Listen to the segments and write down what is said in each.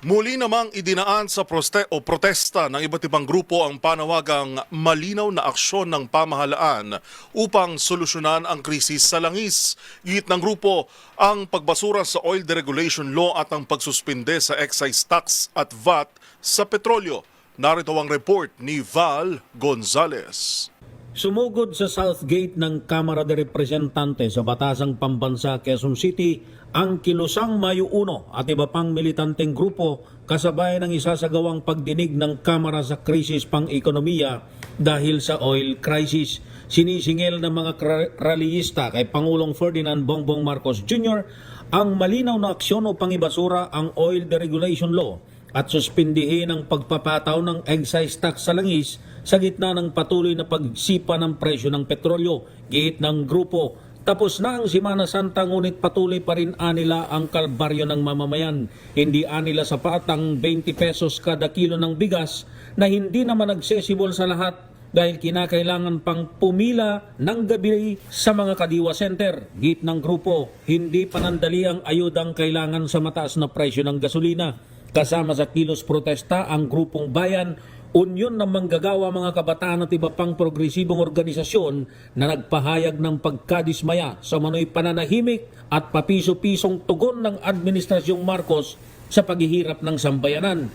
Muli namang idinaan sa protesta ng iba't ibang grupo ang panawagang malinaw na aksyon ng pamahalaan upang solusyonan ang krisis sa langis. Git ng grupo ang pagbasura sa oil deregulation law at ang pagsuspinde sa excise tax at VAT sa petrolyo. Narito ang report ni Val Gonzales. Sumugod sa South Gate ng Kamara de Representante sa Batasang Pambansa, Quezon City ang Kilusang Mayo 1 at iba pang militanteng grupo kasabay ng isasagawang pagdinig ng Kamara sa krisis pang-ekonomiya dahil sa oil crisis. Sinisingil ng mga rallyista kay Pangulong Ferdinand Bongbong Marcos Jr. ang malinaw na aksyon upang ibasura ang oil deregulation law at suspindihin ang pagpapataw ng excise tax sa langis sa gitna ng patuloy na pagsipa ng presyo ng petrolyo. Gihit ng grupo, tapos na ang Semana Santa ngunit patuloy pa rin anila ang kalbaryo ng mamamayan. Hindi anila sapat ang 20 pesos kada kilo ng bigas na hindi naman accessible sa lahat dahil kinakailangan pang pumila ng gabi sa mga kadiwa center. Gihit ng grupo, hindi panandali ang ayudang kailangan sa mataas na presyo ng gasolina. Kasama sa kilos protesta ang grupong bayan, unyon ng manggagawa, mga kabataan at iba pang progresibong organisasyon na nagpahayag ng pagkadismaya sa manoy pananahimik at papiso-pisong tugon ng Administrasyong Marcos sa paghihirap ng sambayanan.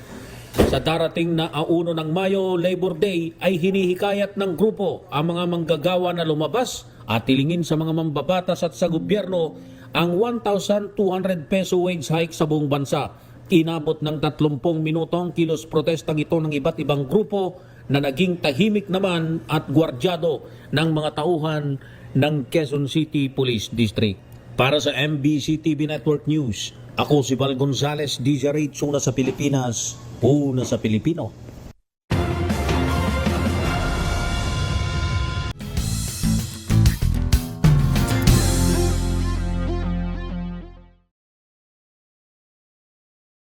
Sa darating na 1 ng Mayo, Labor Day, ay hinihikayat ng grupo ang mga manggagawa na lumabas at tilingin sa mga mambabatas at sa gobyerno ang 1,200 peso wage hike sa buong bansa. Inabot ng 30 minuto ang kilos protestang ito ng iba't ibang grupo na naging tahimik naman at gwardyado ng mga tauhan ng Quezon City Police District. Para sa MBC TV Network News, ako si Val Gonzales, DJ Rate, una sa Pilipinas, una sa Pilipino.